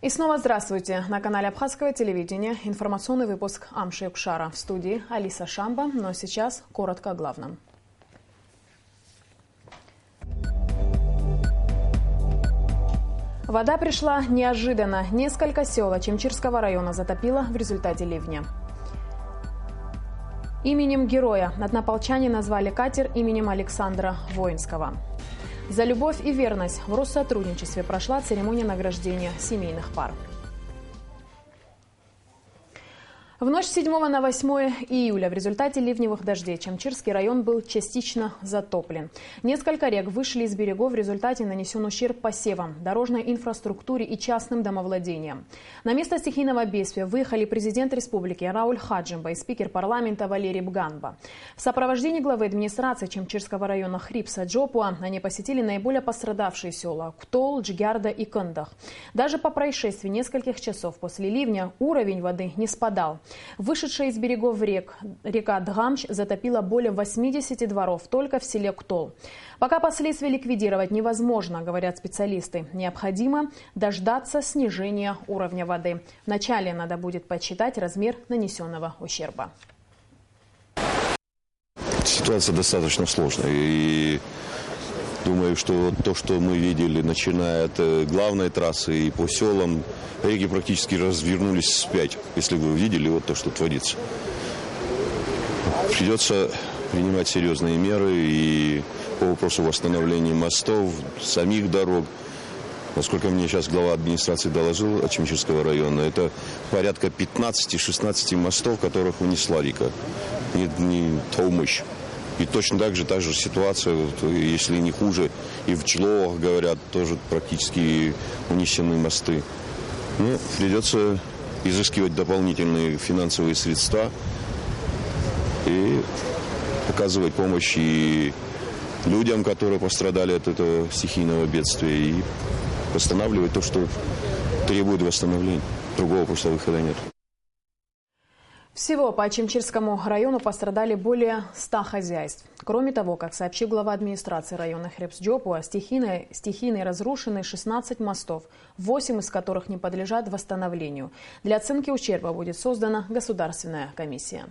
И снова здравствуйте. На канале Абхазского телевидения информационный выпуск Амши Юкшара. В студии Алиса Шамба, но сейчас коротко о главном. Вода пришла неожиданно. Несколько сел Очимчирского района затопило в результате ливня. Именем героя однополчане назвали катер именем Александра Воинского. За любовь и верность в Россотрудничестве прошла церемония награждения семейных пар. В ночь с 7 на 8 июля в результате ливневых дождей Очимчирский район был частично затоплен. Несколько рек вышли из берегов, в результате нанесен ущерб посевам, дорожной инфраструктуре и частным домовладениям. На место стихийного бедствия выехали президент республики Рауль Хаджимба и спикер парламента Валерий Бганба. В сопровождении главы администрации Очимчирского района Хрипса Джопуа они посетили наиболее пострадавшие села Ктол, Джгярда и Кындах. Даже по происшествии нескольких часов после ливня уровень воды не спадал. Вышедшая из берегов река Дгамч затопила более 80 дворов только в селе Ктол. Пока последствия ликвидировать невозможно, говорят специалисты. Необходимо дождаться снижения уровня воды. Вначале надо будет подсчитать размер нанесенного ущерба. Ситуация достаточно сложная. И думаю, что то, что мы видели, начиная от главной трассы и по селам, реки практически развернулись вспять. Если вы видели вот то, что творится. Придется принимать серьезные меры и по вопросу восстановления мостов, самих дорог. Насколько мне сейчас глава администрации доложил Очимчирского района, это порядка 15-16 мостов, которых унесла река. Не Таумыш. И точно так же та же ситуация, если не хуже, и в Чловах, говорят, тоже практически унесены мосты. Ну, придется изыскивать дополнительные финансовые средства и оказывать помощь и людям, которые пострадали от этого стихийного бедствия, и восстанавливать то, что требует восстановления. Другого просто выхода нет. Всего по Очимчирскому району пострадали более 100 хозяйств. Кроме того, как сообщил глава администрации района Хрипс Джопуа, стихийно разрушены 16 мостов, 8 из которых не подлежат восстановлению. Для оценки ущерба будет создана государственная комиссия.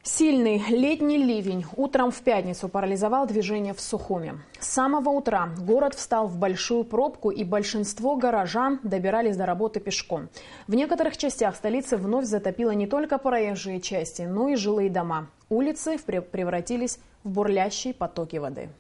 Сильный летний ливень утром в пятницу парализовал движение в Сухуми. С самого утра город встал в большую пробку, и большинство горожан добирались до работы пешком. В некоторых частях столицы вновь затопило не только проезжие части, но и жилые дома. Улицы превратились в бурлящие потоки воды.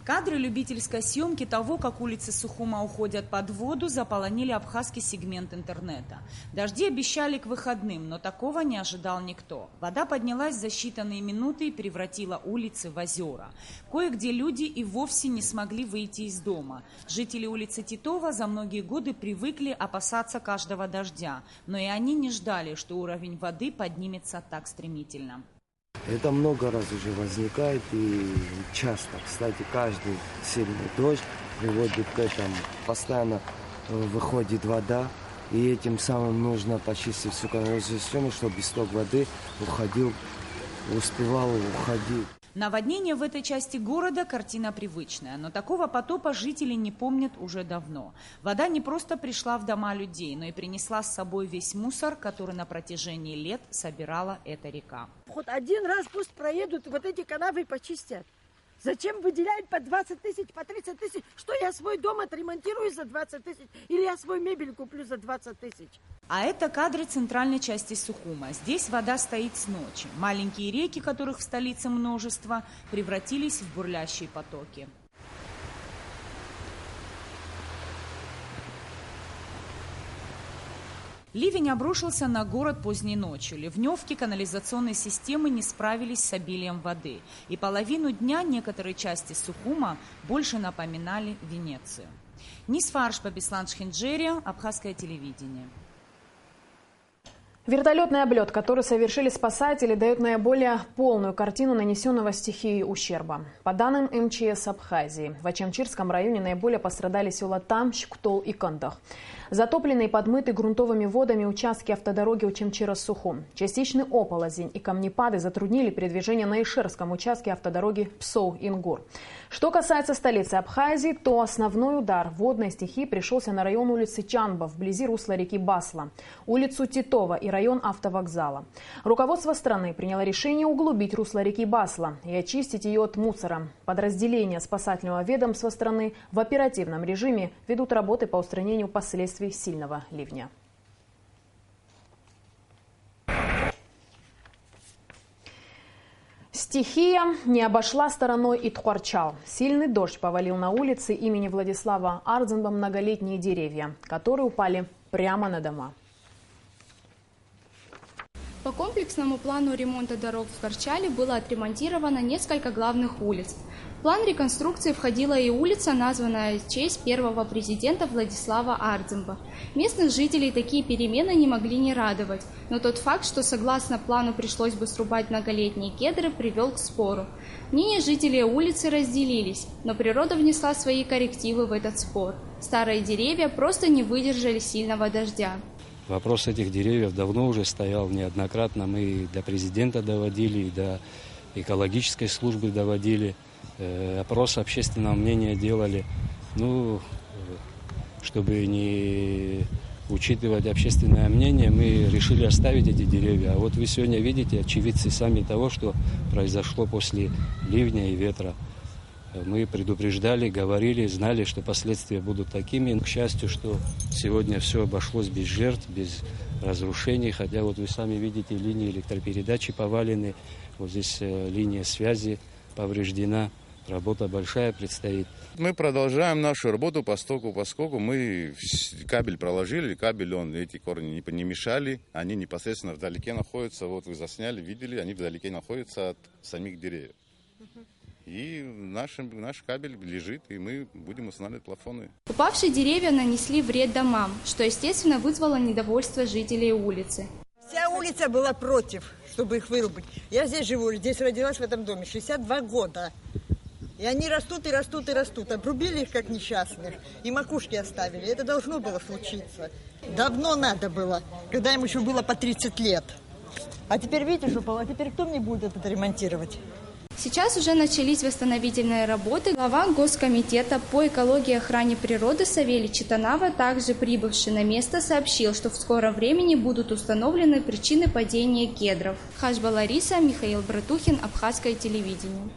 Кадры любительской съемки того, как улицы Сухума уходят под воду, заполонили абхазский сегмент интернета. Дожди обещали к выходным, но такого не ожидал никто. Вода поднялась за считанные минуты и превратила улицы в озера. Кое-где люди и вовсе не смогли выйти из дома. Жители улицы Титова за многие годы привыкли опасаться каждого дождя, но и они не ждали, что уровень воды поднимется так стремительно. Это много раз уже возникает и часто. Кстати, каждый сильный дождь приводит к этому. Постоянно выходит вода И этим самым нужно почистить всю канализацию, чтобы исток воды успевал уходить. Наводнение в этой части города – картина привычная, но такого потопа жители не помнят уже давно. Вода не просто пришла в дома людей, но и принесла с собой весь мусор, который на протяжении лет собирала эта река. Хоть один раз пусть проедут, вот эти канавы почистят. Зачем выделять по 20 тысяч, по 30 тысяч? Что я свой дом отремонтирую за 20 тысяч? Или я свой мебель куплю за 20 тысяч? А это кадры центральной части Сухума. Здесь вода стоит с ночи. Маленькие реки, которых в столице множество, превратились в бурлящие потоки. Ливень обрушился на город поздней ночью. Ливневки канализационной системы не справились с обилием воды. И половину дня некоторые части Сухума больше напоминали Венецию. Нисфарш Бабислан Шхинджерия, Абхазское телевидение. Вертолетный облет, который совершили спасатели, дает наиболее полную картину нанесенного стихией ущерба. По данным МЧС Абхазии, в Ачамчирском районе наиболее пострадали села Тамщ, Ктол и Кандах. Затопленные и подмыты грунтовыми водами участки автодороги Учамчира-Сухум. Частичный оползень и камнепады затруднили передвижение на Ишерском участке автодороги Псоу-Ингур. Что касается столицы Абхазии, то основной удар водной стихии пришелся на район улицы Чанба, вблизи русла реки Басла, улицу Титова и район автовокзала. Руководство страны приняло решение углубить русло реки Басла и очистить ее от мусора. Подразделения спасательного ведомства страны в оперативном режиме ведут работы по устранению последствий сильного ливня. Стихия не обошла стороной и Тхуарчал. Сильный дождь повалил на улице имени Владислава Ардзенба многолетние деревья, которые упали прямо на дома. По комплексному плану ремонта дорог в Тхуарчале было отремонтировано несколько главных улиц. В план реконструкции входила и улица, названная в честь первого президента Владислава Ардзенба. Местных жителей такие перемены не могли не радовать, но тот факт, что согласно плану пришлось бы срубать многолетние кедры, привел к спору. Мнения жителей улицы разделились, но природа внесла свои коррективы в этот спор. Старые деревья просто не выдержали сильного дождя. Вопрос этих деревьев давно уже стоял неоднократно. Мы и до президента доводили, и до экологической службы доводили. Опрос общественного мнения делали. Чтобы не учитывать общественное мнение, мы решили оставить эти деревья. А вот вы сегодня видите, очевидцы сами того, что произошло после ливня и ветра. Мы предупреждали, говорили, знали, что последствия будут такими. К счастью, что сегодня все обошлось без жертв, без разрушений. Хотя вот вы сами видите, линии электропередачи повалены. Вот здесь линия связи повреждена. Работа большая предстоит. Мы продолжаем нашу работу поскольку мы кабель проложили, эти корни не мешали. Они непосредственно вдалеке находятся. Вот вы засняли, видели, они вдалеке находятся от самих деревьев. И наш кабель лежит, и мы будем устанавливать плафоны. Упавшие деревья нанесли вред домам, что, естественно, вызвало недовольство жителей улицы. Вся улица была против, чтобы их вырубить. Я здесь живу, здесь родилась в этом доме, 62 года. И они растут и растут и растут. Обрубили их как несчастных и макушки оставили. Это должно было случиться. Давно надо было, когда им еще было по 30 лет. А теперь видите, что упало? А теперь кто мне будет это ремонтировать? Сейчас уже начались восстановительные работы. Глава Госкомитета по экологии и охране природы Савелий Читанава, также прибывший на место, сообщил, что в скором времени будут установлены причины падения кедров. Хашба Лариса, Михаил Братухин, Абхазское телевидение.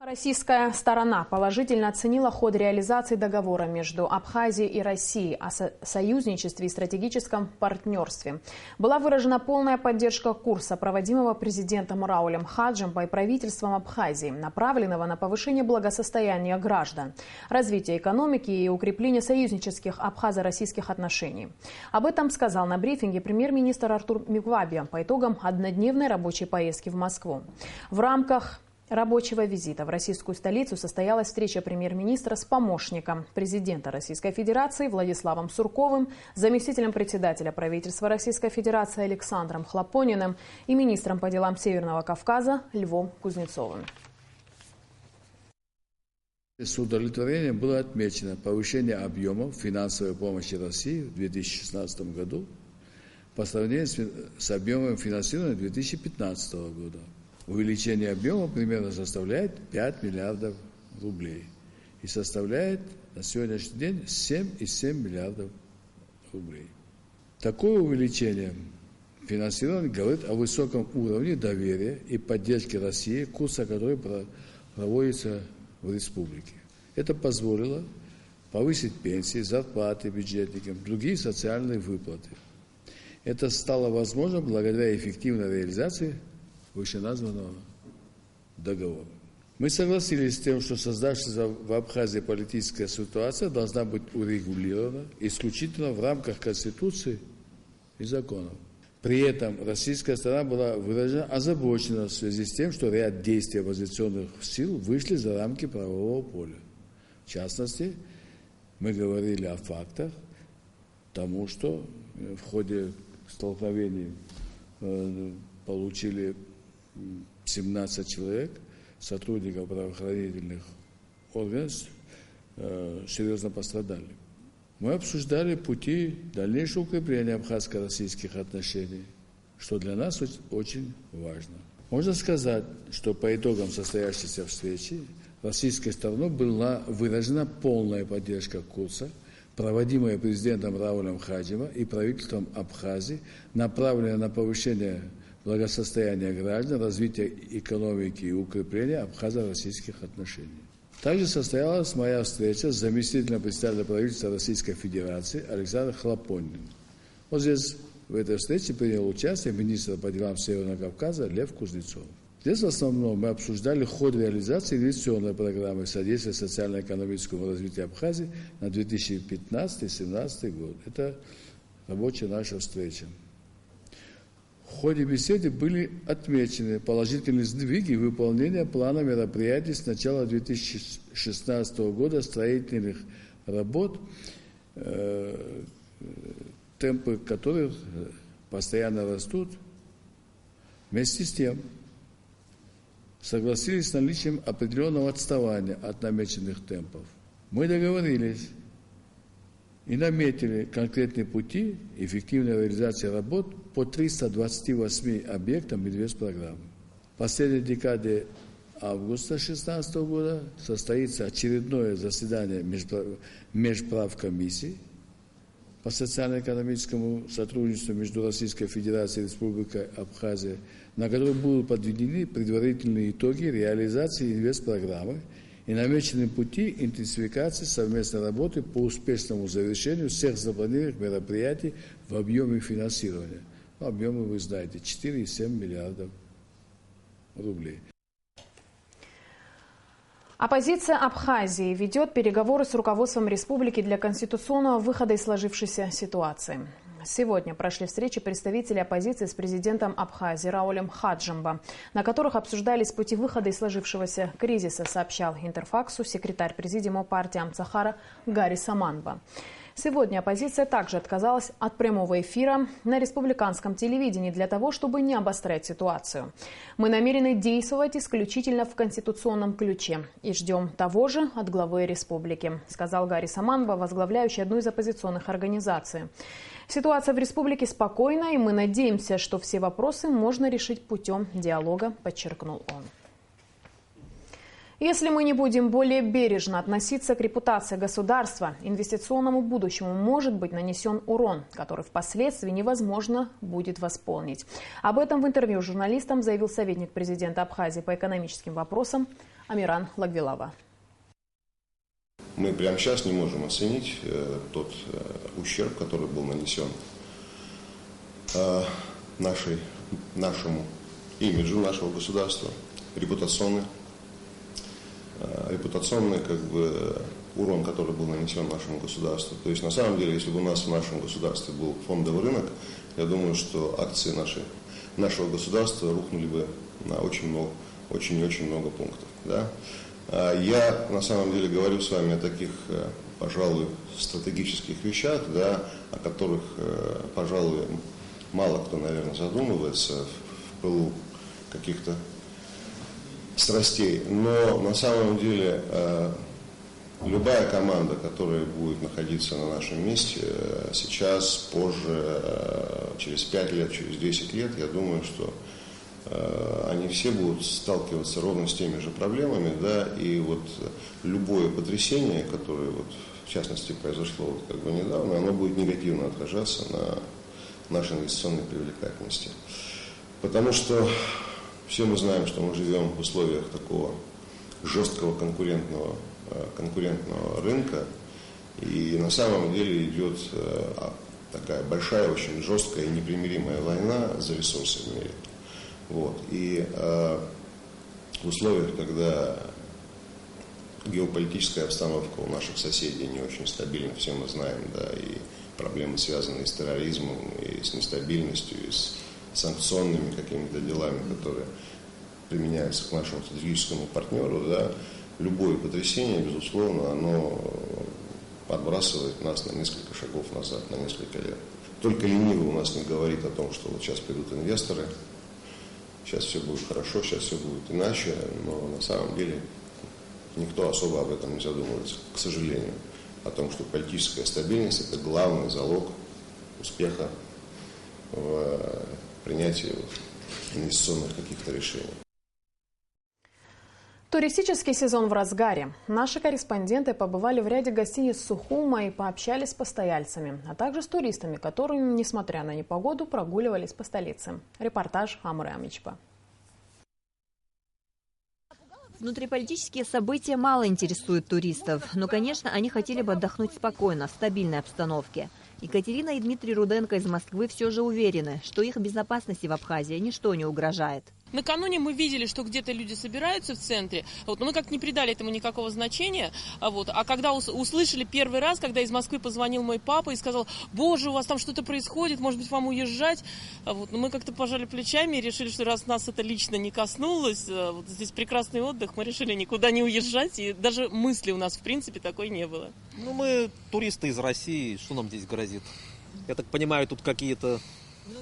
Российская сторона положительно оценила ход реализации договора между Абхазией и Россией о союзничестве и стратегическом партнерстве. Была выражена полная поддержка курса, проводимого президентом Раулем Хаджембой и правительством Абхазии, направленного на повышение благосостояния граждан, развитие экономики и укрепление союзнических абхазо-российских отношений. Об этом сказал на брифинге премьер-министр Артур Мигвабия по итогам однодневной рабочей поездки в Москву. В рамках рабочего визита в российскую столицу состоялась встреча премьер-министра с помощником президента Российской Федерации Владиславом Сурковым, заместителем председателя правительства Российской Федерации Александром Хлопониным и министром по делам Северного Кавказа Львом Кузнецовым. С удовлетворением было отмечено повышение объемов финансовой помощи России в 2016 году по сравнению с объемом финансирования 2015 года. Увеличение объема примерно составляет 5 миллиардов рублей и составляет на сегодняшний день 7,7 миллиардов рублей. Такое увеличение финансирования говорит о высоком уровне доверия и поддержки России, курса которой проводится в республике. Это позволило повысить пенсии, зарплаты бюджетникам, другие социальные выплаты. Это стало возможно благодаря эффективной реализации вышеназванного договора. Мы согласились с тем, что создавшаяся в Абхазии политическая ситуация должна быть урегулирована исключительно в рамках Конституции и законов. При этом российская сторона была выражена озабочена в связи с тем, что ряд действий оппозиционных сил вышли за рамки правового поля. В частности, мы говорили о фактах тому, что в ходе столкновений получили 17 человек, сотрудников правоохранительных органов, серьезно пострадали. Мы обсуждали пути дальнейшего укрепления абхазско-российских отношений, что для нас очень важно. Можно сказать, что по итогам состоявшейся встречи российской стороной была выражена полная поддержка курса, проводимая президентом Раулем Хаджилом и правительством Абхазии, направленная на повышение благосостояния граждан, развитие экономики и укрепление абхазо-российских отношений. Также состоялась моя встреча с заместителем председателя правительства Российской Федерации Александром Хлопониным. Вот здесь в этой встрече принял участие министр по делам Северного Кавказа Лев Кузнецов. Здесь в основном мы обсуждали ход реализации инвестиционной программы содействия социально-экономическому развитию Абхазии на 2015-2017 год. Это рабочая наша встреча. В ходе беседы были отмечены положительные сдвиги выполнения плана мероприятий с начала 2016 года строительных работ, темпы которых постоянно растут. Вместе с тем согласились с наличием определенного отставания от намеченных темпов. Мы договорились и наметили конкретные пути эффективной реализации работ по 328 объектам инвестпрограммы. В последней декаде августа 2016 года состоится очередное заседание межправкомиссий по социально-экономическому сотрудничеству между Российской Федерацией и Республикой Абхазия, на котором будут подведены предварительные итоги реализации инвестпрограммы и намечены пути интенсификации совместной работы по успешному завершению всех запланированных мероприятий в объеме финансирования. Объемы, вы знаете, 4,7 миллиардов рублей. Оппозиция Абхазии ведет переговоры с руководством республики для конституционного выхода из сложившейся ситуации. Сегодня прошли встречи представителей оппозиции с президентом Абхазии Раулем Хаджимом, на которых обсуждались пути выхода из сложившегося кризиса, сообщал Интерфаксу секретарь президиума партии Амцахара Гари Саманба. Сегодня оппозиция также отказалась от прямого эфира на республиканском телевидении для того, чтобы не обострять ситуацию. Мы намерены действовать исключительно в конституционном ключе и ждем того же от главы республики, сказал Гари Саманба, возглавляющий одну из оппозиционных организаций. Ситуация в республике спокойна, и мы надеемся, что все вопросы можно решить путем диалога, подчеркнул он. Если мы не будем более бережно относиться к репутации государства, инвестиционному будущему может быть нанесен урон, который впоследствии невозможно будет восполнить. Об этом в интервью журналистам заявил советник президента Абхазии по экономическим вопросам Амиран Лагвилава. Мы прямо сейчас не можем оценить тот ущерб, который был нанесен нашему имиджу нашего государства, репутационный урон, который был нанесен нашему государству. То есть на самом деле, если бы у нас в нашем государстве был фондовый рынок, я думаю, что акции нашего государства рухнули бы на очень много пунктов. Да? Я на самом деле говорю с вами о таких, пожалуй, стратегических вещах, да, о которых, пожалуй, мало кто, наверное, задумывается в пылу каких-то страстей. Но на самом деле Любая команда, которая будет находиться на нашем месте сейчас, позже, через 5 лет, через 10 лет, я думаю, что они все будут сталкиваться ровно с теми же проблемами, да, и вот любое потрясение, которое вот в частности произошло вот как бы недавно, оно будет негативно отражаться на нашей инвестиционной привлекательности. Потому что все мы знаем, что мы живем в условиях такого жесткого конкурентного рынка, и на самом деле идет такая большая, очень жесткая и непримиримая война за ресурсы в мире. Вот. И в условиях, когда геополитическая обстановка у наших соседей не очень стабильна, все мы знаем, да, и проблемы, связанные с терроризмом, и с нестабильностью, и с санкционными какими-то делами, которые применяются к нашему стратегическому партнеру, да, любое потрясение, безусловно, оно отбрасывает нас на несколько шагов назад, на несколько лет. Только ленивый у нас не говорит о том, что вот сейчас придут инвесторы, сейчас все будет хорошо, сейчас все будет иначе, но на самом деле никто особо об этом не задумывается, к сожалению, о том, что политическая стабильность – это главный залог успеха в принятии инвестиционных каких-то решений. Туристический сезон в разгаре. Наши корреспонденты побывали в ряде гостиниц Сухума и пообщались с постояльцами, а также с туристами, которые, несмотря на непогоду, прогуливались по столице. Репортаж Амуры Амичпа. Внутриполитические события мало интересуют туристов, но, конечно, они хотели бы отдохнуть спокойно, в стабильной обстановке. Екатерина и Дмитрий Руденко из Москвы все же уверены, что их безопасности в Абхазии ничто не угрожает. Накануне мы видели, что где-то люди собираются в центре, но мы как-то не придали этому никакого значения. А когда услышали первый раз, когда из Москвы позвонил мой папа и сказал: «Боже, у вас там что-то происходит, может быть, вам уезжать?» Мы как-то пожали плечами и решили, что раз нас это лично не коснулось, здесь прекрасный отдых, мы решили никуда не уезжать, и даже мысли у нас, в принципе, такой не было. Мы туристы из России, что нам здесь грозит? Я так понимаю, тут какие-то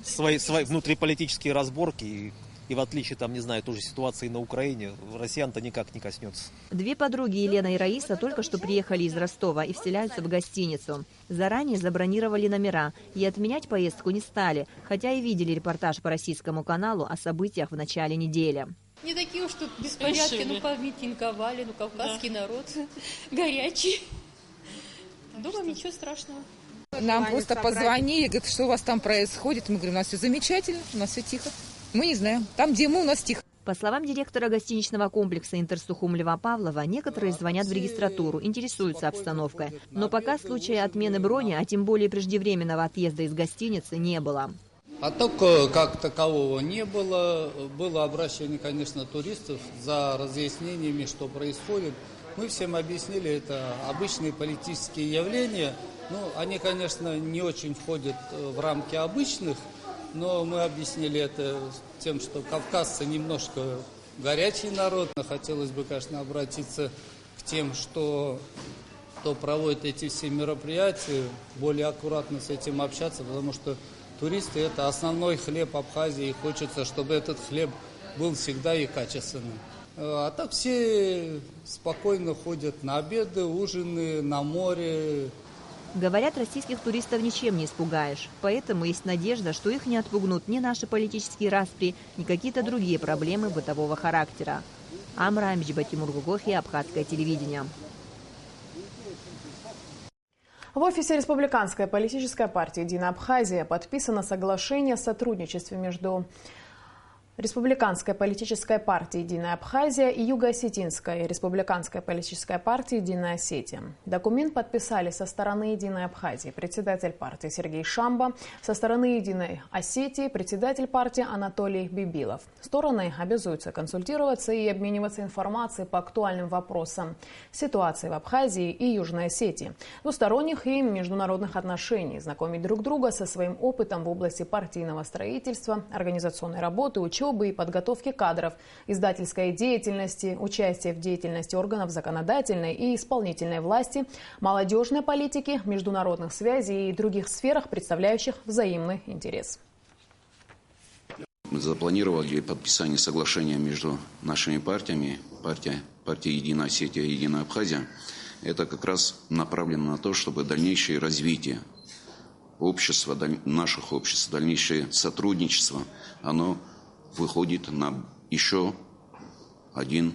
свои внутриполитические разборки, и в отличие, не знаю, той же ситуации на Украине, россиян-то никак не коснется. Две подруги, Елена и Раиса, только что приехали из Ростова и вселяются в гостиницу. Заранее забронировали номера и отменять поездку не стали, хотя и видели репортаж по российскому каналу о событиях в начале недели. Не такие уж тут беспорядки, помитинговали, кавказский народ горячий. Думаю, ничего страшного. Нам просто позвонили, говорят, что у вас там происходит. Мы говорим, у нас все замечательно, у нас все тихо. Мы не знаем. Там, где мы, у нас тихо. По словам директора гостиничного комплекса «Интерсухум» Льва Павлова, некоторые звонят в регистратуру, интересуются обстановкой. Но пока случая отмены брони, а тем более преждевременного отъезда из гостиницы, не было. Оттока как такового не было. Было обращение, конечно, туристов за разъяснениями, что происходит. Мы всем объяснили, это обычные политические явления. Они, конечно, не очень входят в рамки обычных, но мы объяснили это тем, что кавказцы немножко горячий народ. Хотелось бы, конечно, обратиться к тем, кто проводит эти все мероприятия, более аккуратно с этим общаться, потому что туристы – это основной хлеб Абхазии, и хочется, чтобы этот хлеб был всегда и качественным. А так все спокойно ходят на обеды, ужины, на море. Говорят, российских туристов ничем не испугаешь. Поэтому есть надежда, что их не отпугнут ни наши политические распри, ни какие-то другие проблемы бытового характера. Амра Амичба, Тимур Гугохи, Абхазское телевидение. В офисе Республиканской политической партии «Единая Абхазия» подписано соглашение о сотрудничестве между Республиканской политической партией «Единая Абхазия» и Юго-Осетинской республиканской политической партией «Единая Осетия». Документ подписали со стороны «Единой Абхазии» председатель партии Сергей Шамба, со стороны «Единой Осетии» председатель партии Анатолий Бибилов. Стороны обязуются консультироваться и обмениваться информацией по актуальным вопросам ситуации в Абхазии и Южной Осетии, двусторонних и международных отношений, знакомить друг друга со своим опытом в области партийного строительства, организационной работы, учебы и подготовки кадров, издательской деятельности, участия в деятельности органов законодательной и исполнительной власти, молодежной политики, международных связей и других сферах, представляющих взаимный интерес. Мы запланировали подписание соглашения между нашими партиями, партия «Единая Осетия» и «Единая Абхазия». это как раз направлено на то, чтобы дальнейшее развитие общества, наших обществ, дальнейшее сотрудничество, оно выходит на еще один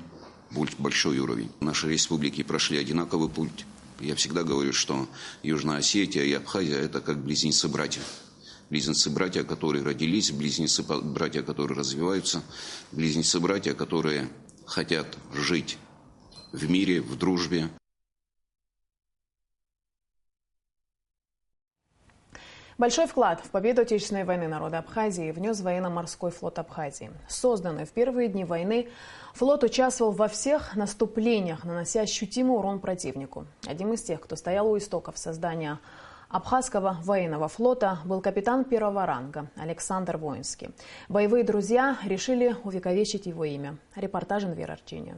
большой уровень. Наши республики прошли одинаковый путь. Я всегда говорю, что Южная Осетия и Абхазия – это как близнецы-братья. Близнецы-братья, которые родились, близнецы-братья, которые развиваются, близнецы-братья, которые хотят жить в мире, в дружбе. Большой вклад в победу Отечественной войны народа Абхазии внес военно-морской флот Абхазии. Созданный в первые дни войны, флот участвовал во всех наступлениях, нанося ощутимый урон противнику. Одним из тех, кто стоял у истоков создания Абхазского военного флота, был капитан первого ранга Александр Воинский. Боевые друзья решили увековечить его имя. Репортаж Инвера Арчиния.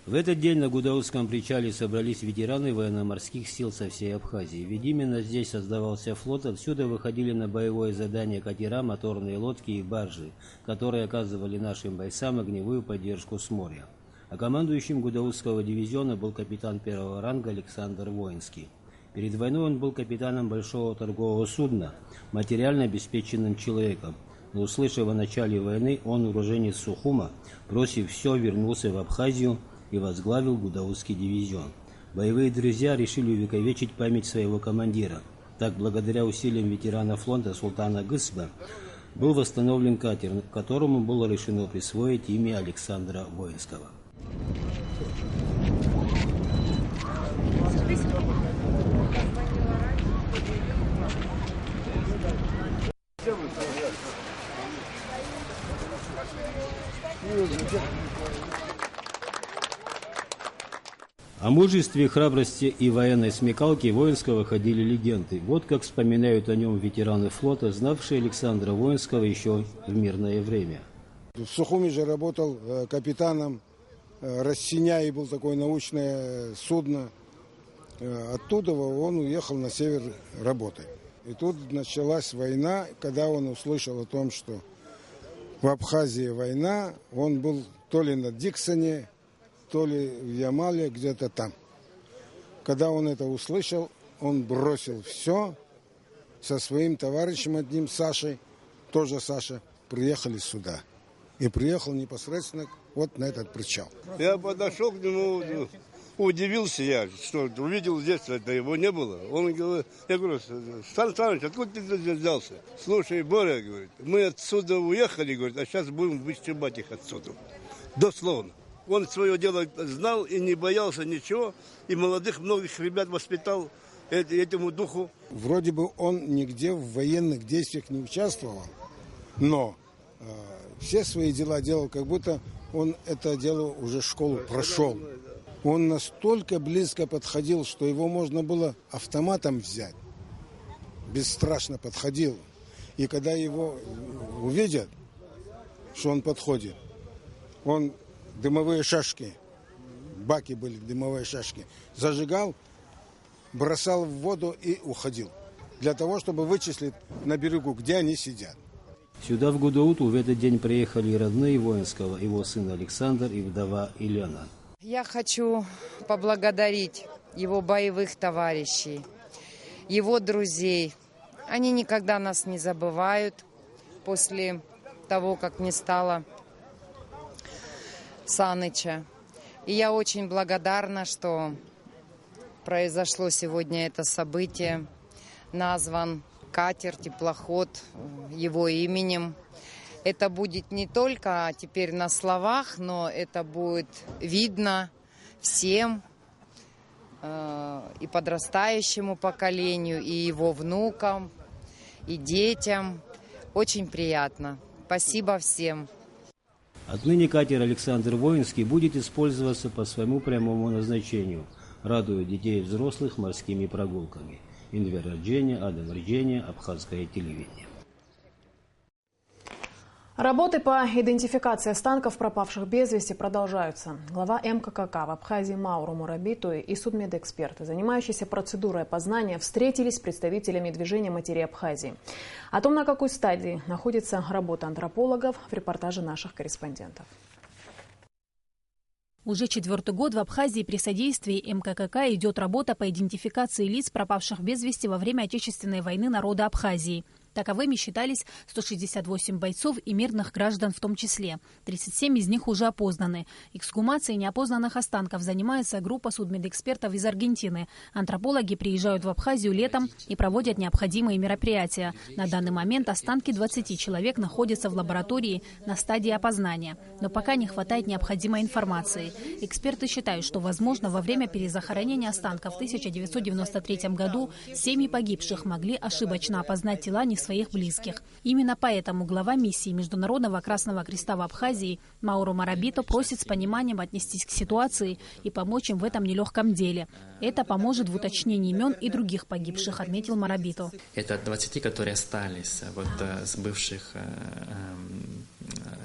В этот день на Гудаутском причале собрались ветераны военно-морских сил со всей Абхазии. Ведь именно здесь создавался флот, отсюда выходили на боевое задание катера, моторные лодки и баржи, которые оказывали нашим бойцам огневую поддержку с моря. А командующим Гудаутского дивизиона был капитан первого ранга Александр Воинский. Перед войной он был капитаном большого торгового судна, материально обеспеченным человеком. Но услышав о начале войны, он, уроженец Сухума, бросив все, вернулся в Абхазию и возглавил Гудаутский дивизион. Боевые друзья решили увековечить память своего командира. Так, благодаря усилиям ветерана флота Султана Гысба, был восстановлен катер, которому было решено присвоить имя Александра Воинского. О мужестве, храбрости и военной смекалке Воинского ходили легенды. Вот как вспоминают о нем ветераны флота, знавшие Александра Воинского еще в мирное время. В Сухуме же работал капитаном Рассиняй, был такое научное судно. Оттуда он уехал на север работать. И тут началась война, когда он услышал о том, что в Абхазии война, он был то ли на Диксоне, то ли в Ямале, где-то там. Когда он это услышал, он бросил все со своим товарищем одним, Сашей, тоже Саша, приехали сюда. И приехал непосредственно вот на этот причал. Я подошел к нему, удивился я, что увидел здесь, это его не было. Он говорит, я говорю, Сан Саныч, откуда ты здесь взялся? Слушай, Боря, говорит, мы отсюда уехали, говорит, а сейчас будем вышибать их отсюда. Дословно. Он свое дело знал и не боялся ничего, и молодых многих ребят воспитал этому духу. Вроде бы он нигде в военных действиях не участвовал, но все свои дела делал, как будто он это дело уже школу прошел. Он настолько близко подходил, что его можно было автоматом взять. Бесстрашно подходил. И когда его увидят, что он подходит, он дымовые шашки, баки были, дымовые шашки, зажигал, бросал в воду и уходил. Для того, чтобы вычислить на берегу, где они сидят. Сюда, в Гудауту, в этот день приехали и родные Воинского, его сын Александр и вдова Елена. Я хочу поблагодарить его боевых товарищей, его друзей. Они никогда нас не забывают после того, как не стало Саныча. И я очень благодарна, что произошло сегодня это событие. Назван катер, теплоход его именем. Это будет не только теперь на словах, но это будет видно всем, и подрастающему поколению, и его внукам, и детям. Очень приятно. Спасибо всем. Отныне катер Александр Воинский будет использоваться по своему прямому назначению, радуя детей и взрослых морскими прогулками. Инвер Арчиния, Адам Арчиния, Абхазское телевидение. Работы по идентификации останков пропавших без вести продолжаются. Глава МККК в Абхазии Мауру Мурабитуи и судмедэксперты, занимающиеся процедурой опознания, встретились с представителями движения матерей Абхазии. О том, на какой стадии находится работа антропологов, в репортаже наших корреспондентов. Уже 4-й год в Абхазии при содействии МККК идет работа по идентификации лиц, пропавших без вести во время Отечественной войны народа Абхазии. Таковыми считались 168 бойцов и мирных граждан в том числе. 37 из них уже опознаны. Эксгумацией неопознанных останков занимается группа судмедэкспертов из Аргентины. Антропологи приезжают в Абхазию летом и проводят необходимые мероприятия. На данный момент останки 20 человек находятся в лаборатории на стадии опознания. Но пока не хватает необходимой информации. Эксперты считают, что, возможно, во время перезахоронения останков в 1993 году семьи погибших могли ошибочно опознать тела не своих близких. Именно поэтому глава миссии Международного Красного Креста в Абхазии Мауро Марабито просит с пониманием отнестись к ситуации и помочь им в этом нелегком деле. Это поможет в уточнении имен и других погибших, отметил Марабито. Это 20, которые остались с бывших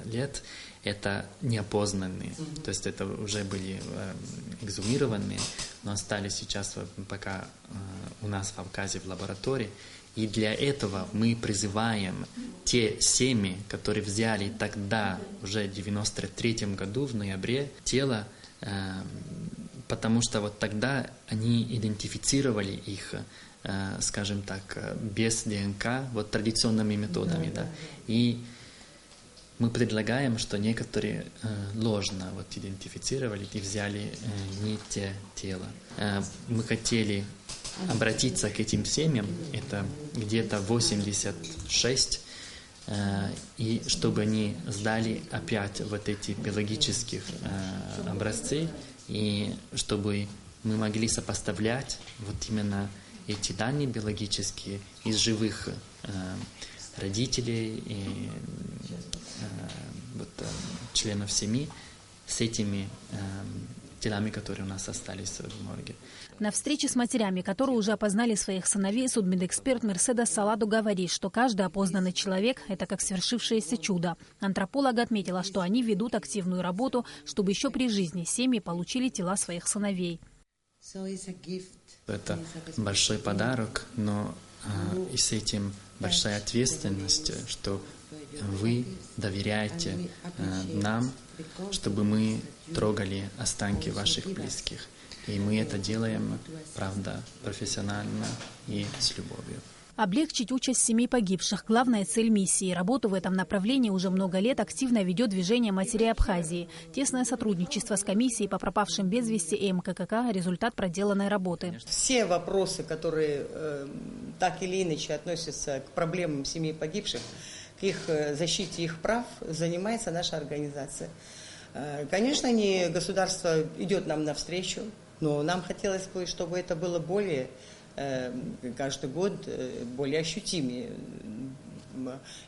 лет, это неопознанные. То есть это уже были эксгумированные, но остались сейчас пока у нас в Абхазии в лаборатории. И для этого мы призываем те семьи, которые взяли тогда, уже в 1993 году, в ноябре, тело, потому что вот тогда они идентифицировали их, скажем так, без ДНК, вот традиционными методами. Да. И мы предлагаем, что некоторые ложно вот идентифицировали и взяли не те тела. Мы хотели обратиться к этим семьям, это где-то 86, и чтобы они сдали опять вот эти биологических образцы, и чтобы мы могли сопоставлять вот именно эти данные биологические из живых родителей и членов семьи с этими телами, которые у нас остались в морге. На встрече с матерями, которые уже опознали своих сыновей, судмедэксперт Мерседес Саладу говорит, что каждый опознанный человек – это как свершившееся чудо. Антрополог отметила, что они ведут активную работу, чтобы еще при жизни семьи получили тела своих сыновей. Это большой подарок, но и с этим большая ответственность, что вы доверяете нам, чтобы мы трогали останки ваших близких. И мы это делаем, правда, профессионально и с любовью. Облегчить участь семей погибших – главная цель миссии. Работу в этом направлении уже много лет активно ведет движение матерей Абхазии. Тесное сотрудничество с комиссией по пропавшим без вести и МККК – результат проделанной работы. Все вопросы, которые так или иначе относятся к проблемам семей погибших, к их защите их прав, занимается наша организация. Конечно, государство идет нам навстречу, но нам хотелось бы, чтобы это было более, каждый год, более ощутимее.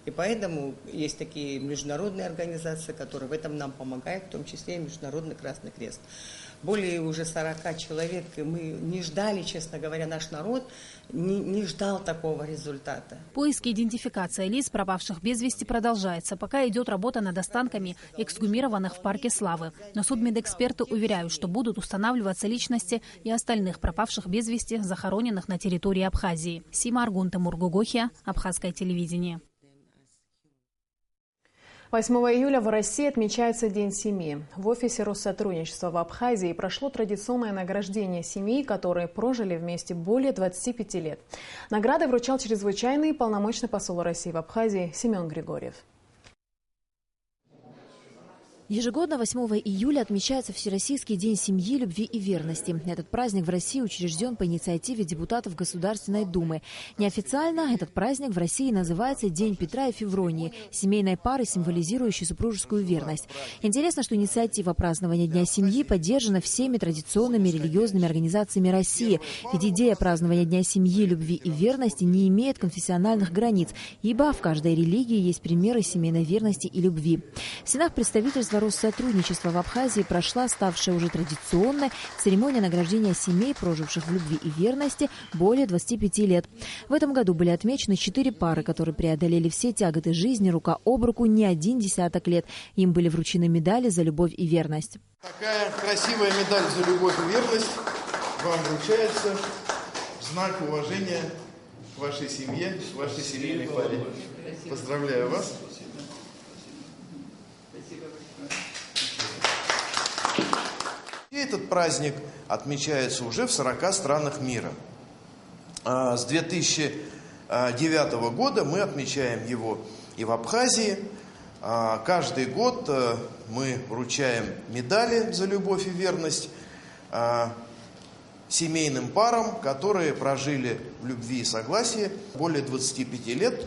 И поэтому есть такие международные организации, которые в этом нам помогают, в том числе и Международный Красный Крест. Более уже 40 человек, и мы не ждали, честно говоря, наш народ не ждал такого результата. Поиски и идентификация лиц, пропавших без вести, продолжается, пока идет работа над останками эксгумированных в Парке Славы. Но судмедэксперты уверяют, что будут устанавливаться личности и остальных пропавших без вести, захороненных на территории Абхазии. Сима Аргун, Тимур Гугохия, Абхазское телевидение. 8 июля в России отмечается День семьи. В офисе Россотрудничества в Абхазии прошло традиционное награждение семей, которые прожили вместе более 25 лет. Награды вручал чрезвычайный полномочный посол России в Абхазии Семен Григорьев. Ежегодно 8 июля отмечается Всероссийский день семьи, любви и верности. Этот праздник в России учрежден по инициативе депутатов Государственной Думы. Неофициально этот праздник в России называется День Петра и Февронии, семейной пары, символизирующей супружескую верность. Интересно, что инициатива празднования Дня семьи поддержана всеми традиционными религиозными организациями России. Ведь идея празднования Дня семьи, любви и верности не имеет конфессиональных границ, ибо в каждой религии есть примеры семейной верности и любви. В стенах представительства Россотрудничества в Абхазии прошла ставшая уже традиционной церемония награждения семей, проживших в любви и верности более 25 лет. В этом году были отмечены 4 пары, которые преодолели все тяготы жизни рука об руку не один десяток лет. Им были вручены медали за любовь и верность. Такая красивая медаль за любовь и верность вам вручается в знак уважения к вашей семье, к вашей семейной паре. Поздравляю вас. этот праздник отмечается уже в 40 странах мира. С 2009 года мы отмечаем его и в Абхазии. Каждый год мы вручаем медали за любовь и верность семейным парам, которые прожили в любви и согласии более 25 лет.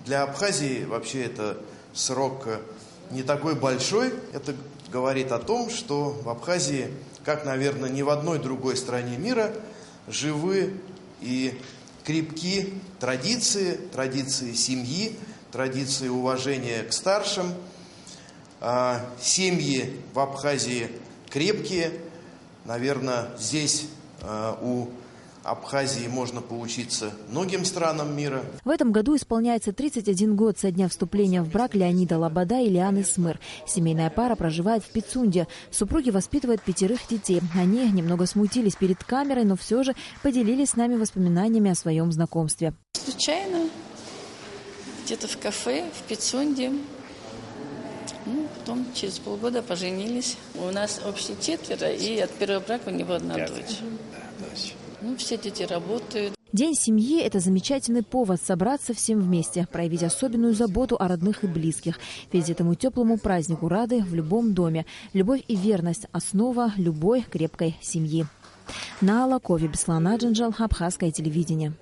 Для Абхазии вообще это срок не такой большой. Это говорит о том, что в Абхазии, как, наверное, ни в одной другой стране мира, живы и крепки традиции семьи, традиции уважения к старшим. Семьи в Абхазии крепкие. Наверное, здесь у Абхазии можно поучиться многим странам мира. В этом году исполняется 31 год со дня вступления в брак Леонида Лобода и Лианы Смыр. Семейная пара проживает в Пицунде. Супруги воспитывают 5 детей. Они немного смутились перед камерой, но все же поделились с нами воспоминаниями о своем знакомстве. Случайно, где-то в кафе, в Пицунде. Потом через полгода поженились. У нас общие 4, и от первого брака у него 1 дочь. Все дети работают. День семьи – это замечательный повод собраться всем вместе, проявить особенную заботу о родных и близких. Ведь этому теплому празднику рады в любом доме. Любовь и верность – основа любой крепкой семьи. Наала Кови, Беслан Аджинджал, Абхазское телевидение.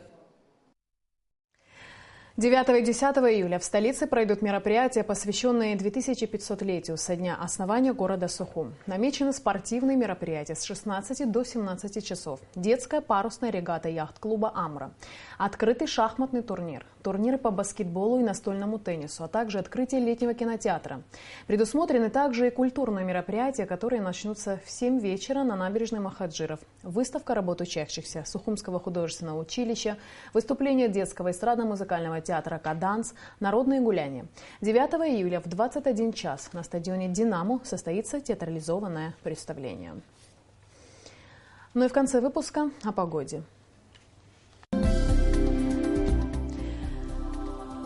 9 и 10 июля в столице пройдут мероприятия, посвященные 2500-летию со дня основания города Сухум. Намечены спортивные мероприятия с 16 до 17 часов. Детская парусная регата яхт-клуба «Амра». Открытый шахматный турнир. Турниры по баскетболу и настольному теннису, а также открытие летнего кинотеатра. Предусмотрены также и культурные мероприятия, которые начнутся в 7 вечера на набережной Махаджиров. Выставка работ учащихся Сухумского художественного училища, выступление детского эстрадно-музыкального театра «Каданс», народные гуляния. 9 июля в 21 час на стадионе «Динамо» состоится театрализованное представление. Ну и в конце выпуска о погоде.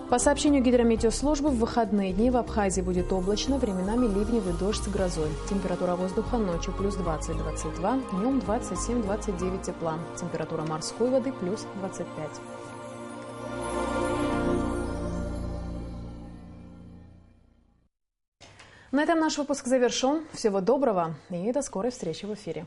По сообщению гидрометеослужбы, в выходные дни в Абхазии будет облачно, временами ливневый дождь с грозой. Температура воздуха ночью плюс 20-22, днем 27-29 тепла. Температура морской воды плюс 25. На этом наш выпуск завершен. Всего доброго и до скорой встречи в эфире.